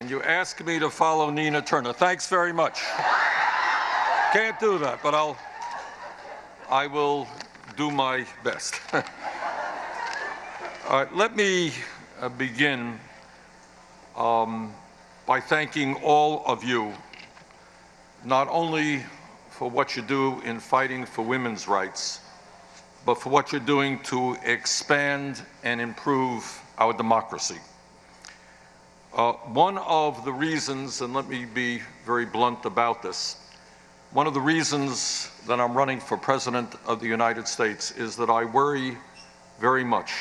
You asked me to follow Nina Turner. Thanks very much. Can't do that, but I will do my best. All right, let me begin by thanking all of you, not only for what you do in fighting for women's rights, but for what you're doing to expand and improve our democracy. One of the reasons, and let me be very blunt about this, one of the reasons that I'm running for President of the United States is that I worry very much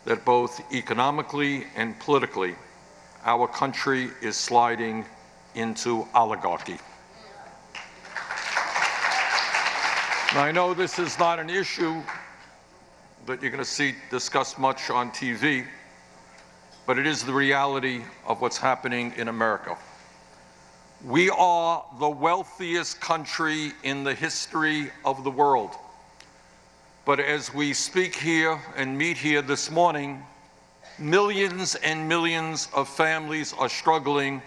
that both economically and politically, our country is sliding into oligarchy. Now, I know this is not an issue that you're going to see discussed much on TV, but it is the reality of what's happening in America. We are the wealthiest country in the history of the world. But as we speak here and meet here this morning, millions and millions of families are struggling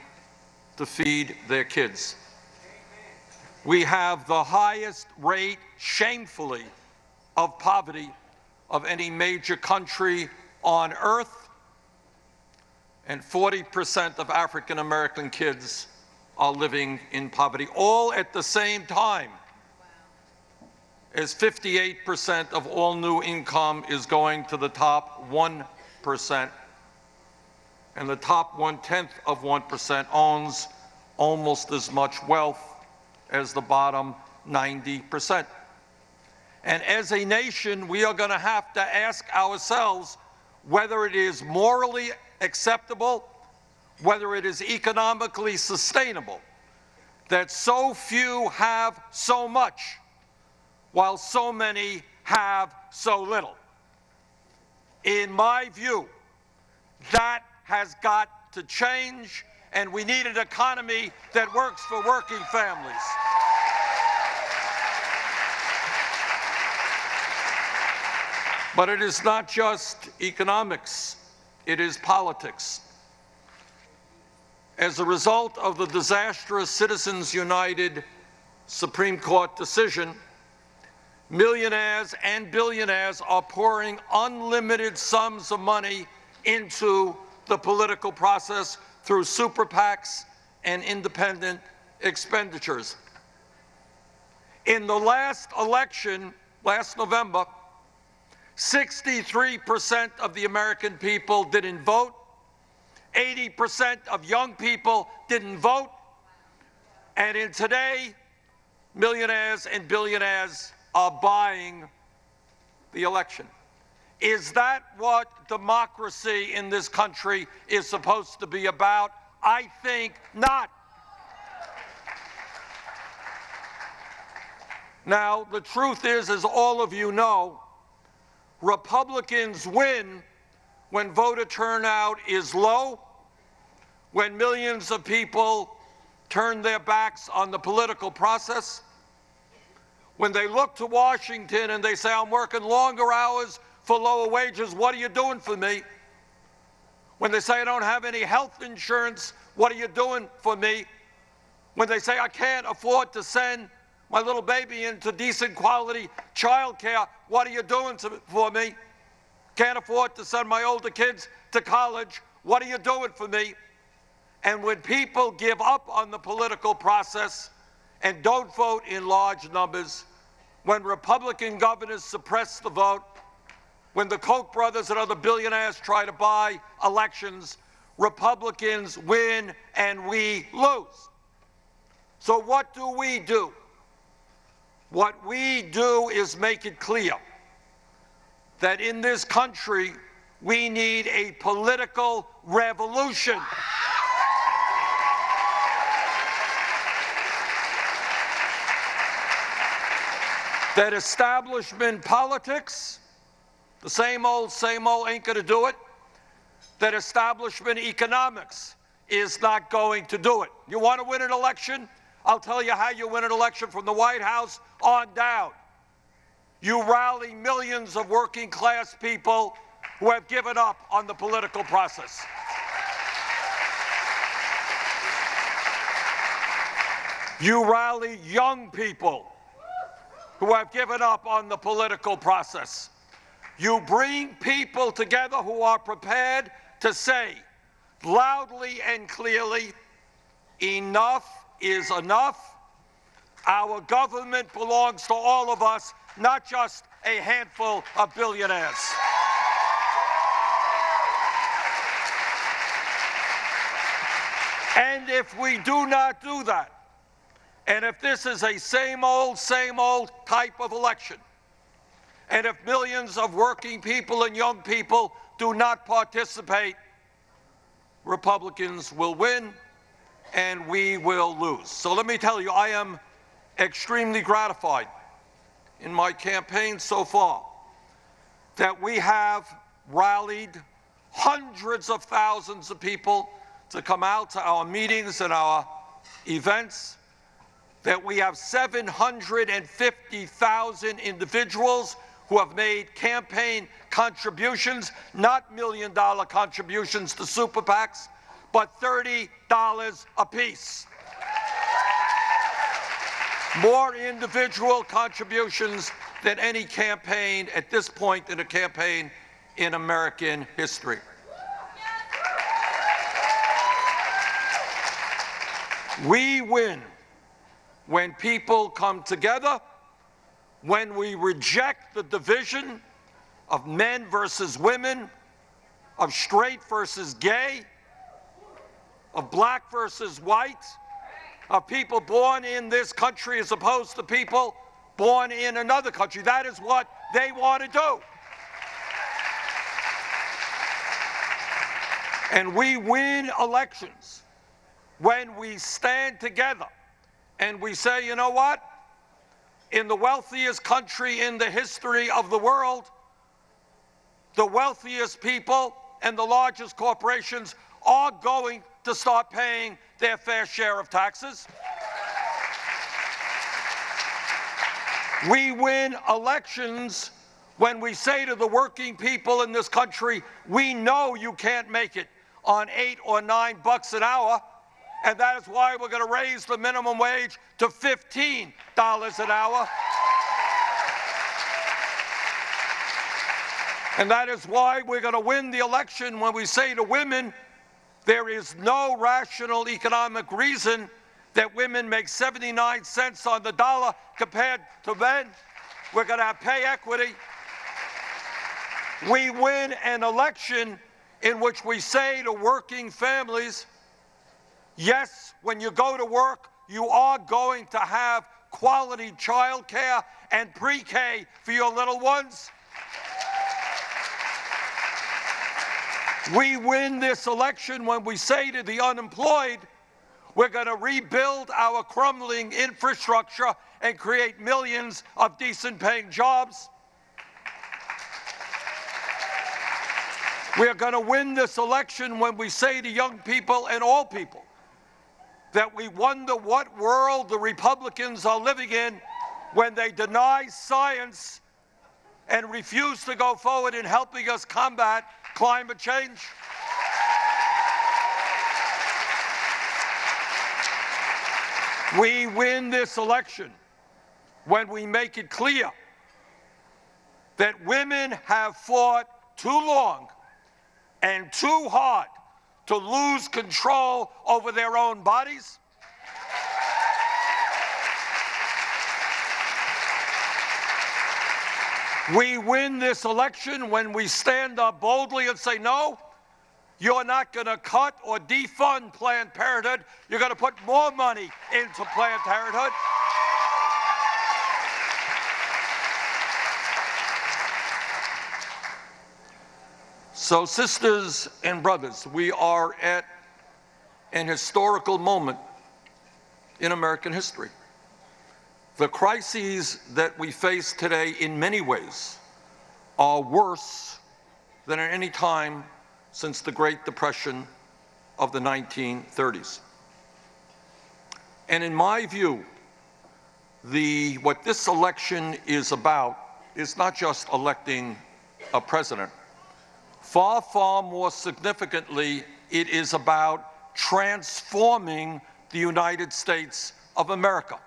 to feed their kids. We have the highest rate, shamefully, of poverty of any major country on earth, and 40% of African American kids are living in poverty, all at the same time as 58% of all new income is going to the top 1%, and the top 0.1% owns almost as much wealth as the bottom 90%. And as a nation, we are going to have to ask ourselves whether it is morally acceptable, whether it is economically sustainable, that so few have so much, while so many have so little. In my view, that has got to change, and we need an economy that works for working families. But it is not just economics, it is politics. As a result of the disastrous Citizens United Supreme Court decision, millionaires and billionaires are pouring unlimited sums of money into the political process through super PACs and independent expenditures. In the last election, last November, 63% of the American people didn't vote. 80% of young people didn't vote. And in today, millionaires and billionaires are buying the election. Is that what democracy in this country is supposed to be about? I think not. Now, the truth is, as all of you know, Republicans win when voter turnout is low, when millions of people turn their backs on the political process, when they look to Washington and they say, I'm working longer hours for lower wages, what are you doing for me? When they say, I don't have any health insurance, what are you doing for me? When they say, I can't afford to send my little baby into decent quality child care, what are you doing for me? Can't afford to send my older kids to college, what are you doing for me? And when people give up on the political process and don't vote in large numbers, when Republican governors suppress the vote, when the Koch brothers and other billionaires try to buy elections, Republicans win and we lose. So what do? What we do is make it clear that in this country, we need a political revolution. That establishment politics, the same old ain't going to do it. That establishment economics is not going to do it. You want to win an election? I'll tell you how you win an election from the White House on down. You rally millions of working class people who have given up on the political process. You rally young people who have given up on the political process. You bring people together who are prepared to say loudly and clearly, enough is enough. Our government belongs to all of us, not just a handful of billionaires. And if we do not do that, and if this is a same old type of election, and if millions of working people and young people do not participate, Republicans will win and we will lose. So let me tell you, I am extremely gratified in my campaign so far that we have rallied hundreds of thousands of people to come out to our meetings and our events, that we have 750,000 individuals who have made campaign contributions, not million-dollar contributions to super PACs, but $30 apiece. More individual contributions than any campaign at this point in a campaign in American history. We win when people come together, when we reject the division of men versus women, of straight versus gay, of black versus white, of people born in this country as opposed to people born in another country. That is what they want to do. And we win elections when we stand together and we say, you know what? In the wealthiest country in the history of the world, the wealthiest people and the largest corporations are going to start paying their fair share of taxes. We win elections when we say to the working people in this country, we know you can't make it on $8 or $9 an hour, and that is why we're going to raise the minimum wage to $15 an hour. And that is why we're going to win the election when we say to women, there is no rational economic reason that women make 79 cents on the dollar compared to men. We're going to have pay equity. We win an election in which we say to working families, yes, when you go to work, you are going to have quality child care and pre-K for your little ones. We win this election when we say to the unemployed, we're going to rebuild our crumbling infrastructure and create millions of decent-paying jobs. We're going to win this election when we say to young people and all people that we wonder what world the Republicans are living in when they deny science and refuse to go forward in helping us combat climate change. We win this election when we make it clear that women have fought too long and too hard to lose control over their own bodies. We win this election when we stand up boldly and say, no, you're not going to cut or defund Planned Parenthood. You're going to put more money into Planned Parenthood. So, sisters and brothers, we are at an historical moment in American history. The crises that we face today, in many ways, are worse than at any time since the Great Depression of the 1930s. And in my view, what this election is about is not just electing a president. Far, far more significantly, it is about transforming the United States of America.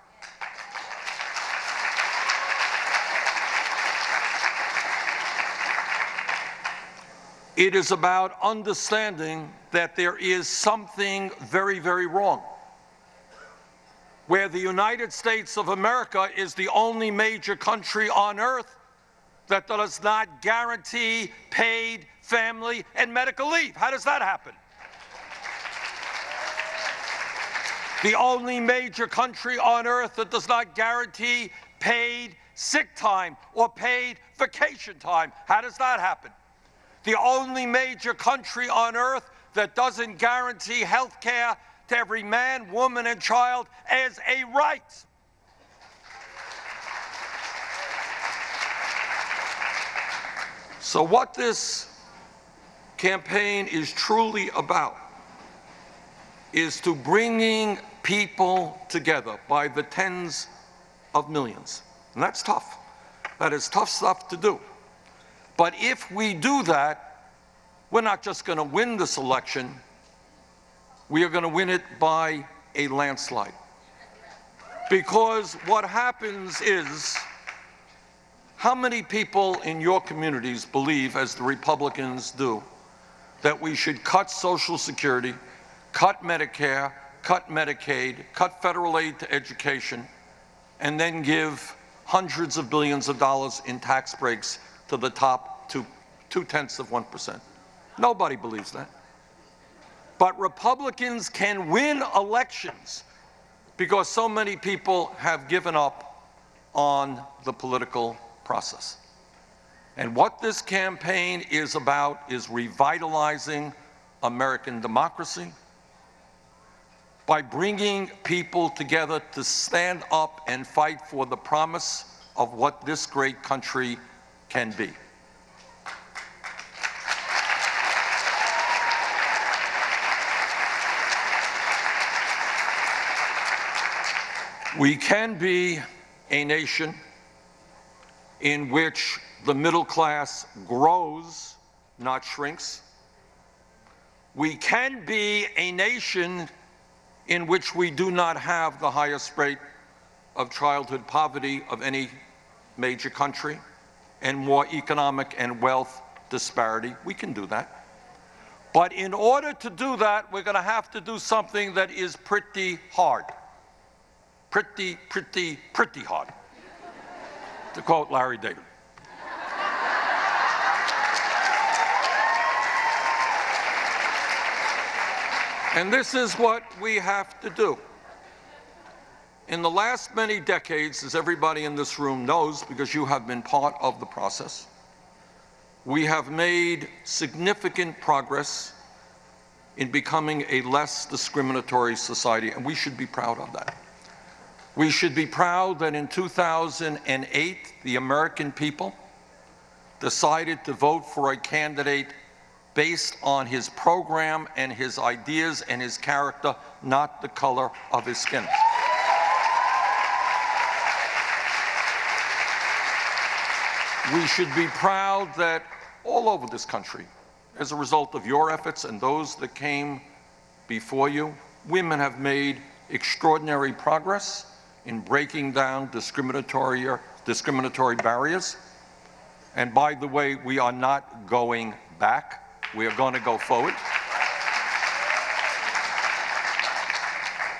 It is about understanding that there is something very, very wrong. Where the United States of America is the only major country on earth that does not guarantee paid family and medical leave. How does that happen? The only major country on earth that does not guarantee paid sick time or paid vacation time. How does that happen? The only major country on earth that doesn't guarantee health care to every man, woman, and child as a right. So what this campaign is truly about is to bringing people together by the tens of millions. And that's tough. That is tough stuff to do. But if we do that, we're not just going to win this election, we are going to win it by a landslide. Because what happens is, how many people in your communities believe, as the Republicans do, that we should cut Social Security, cut Medicare, cut Medicaid, cut federal aid to education, and then give hundreds of billions of dollars in tax breaks to the top 0.2%? Nobody believes that. But Republicans can win elections because so many people have given up on the political process. And what this campaign is about is revitalizing American democracy by bringing people together to stand up and fight for the promise of what this great country can be. We can be a nation in which the middle class grows, not shrinks. We can be a nation in which we do not have the highest rate of childhood poverty of any major country and more economic and wealth disparity. We can do that. But in order to do that, we're going to have to do something that is pretty hard. Pretty hard, to quote Larry David. And this is what we have to do. In the last many decades, as everybody in this room knows, because you have been part of the process, we have made significant progress in becoming a less discriminatory society, and we should be proud of that. We should be proud that in 2008, the American people decided to vote for a candidate based on his program and his ideas and his character, not the color of his skin. We should be proud that all over this country, as a result of your efforts and those that came before you, women have made extraordinary progress in breaking down discriminatory barriers. And by the way, we are not going back. We are going to go forward.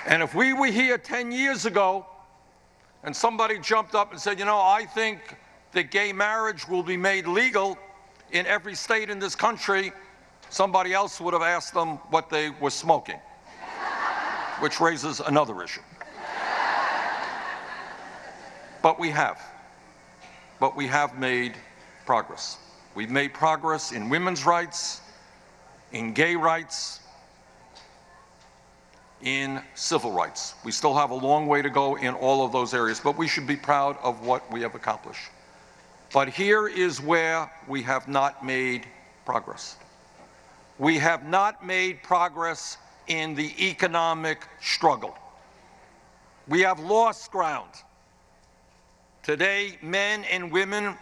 And if we were here 10 years ago and somebody jumped up and said, you know, I think that gay marriage will be made legal in every state in this country, somebody else would have asked them what they were smoking, which raises another issue. But we have made progress. We've made progress in women's rights, in gay rights, in civil rights. We still have a long way to go in all of those areas, but we should be proud of what we have accomplished. But here is where we have not made progress. We have not made progress in the economic struggle. We have lost ground. Today, men and women,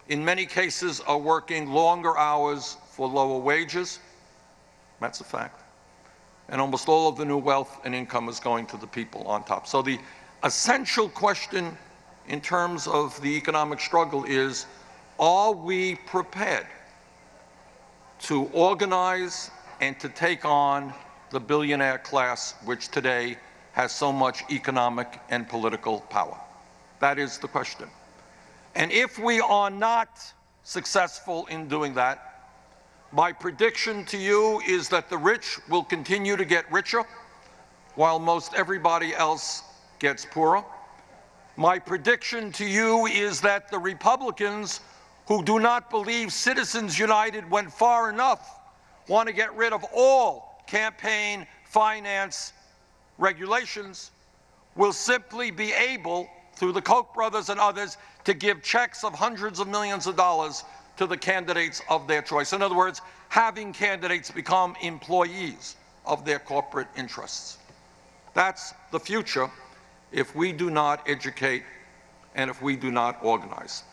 in many cases, are working longer hours for lower wages. That's a fact. and almost all of the new wealth and income is going to the people on top. So the essential question in terms of the economic struggle is, are we prepared to organize and to take on the billionaire class, which today has so much economic and political power? That is the question. And if we are not successful in doing that, my prediction to you is that the rich will continue to get richer while most everybody else gets poorer. My prediction to you is that the Republicans, who do not believe Citizens United went far enough, want to get rid of all campaign finance regulations, will simply be able, through the Koch brothers and others, to give checks of hundreds of millions of dollars to the candidates of their choice. In other words, having candidates become employees of their corporate interests. That's the future if we do not educate and if we do not organize.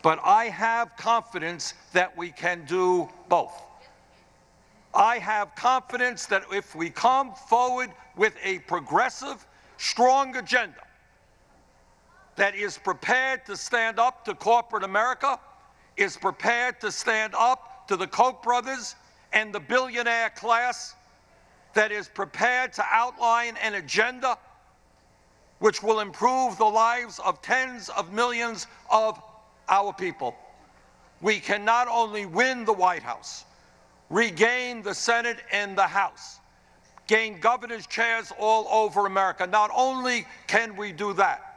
But I have confidence that we can do both. I have confidence that if we come forward with a progressive, strong agenda that is prepared to stand up to corporate America, is prepared to stand up to the Koch brothers and the billionaire class, that is prepared to outline an agenda which will improve the lives of tens of millions of our people, we can not only win the White House, regain the Senate and the House, gain governor's chairs all over America. Not only can we do that,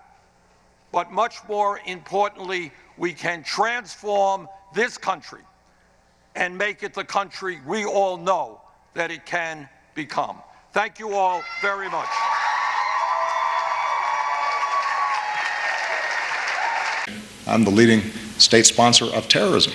but much more importantly, we can transform this country and make it the country we all know that it can become. Thank you all very much. I'm the leading state sponsor of terrorism.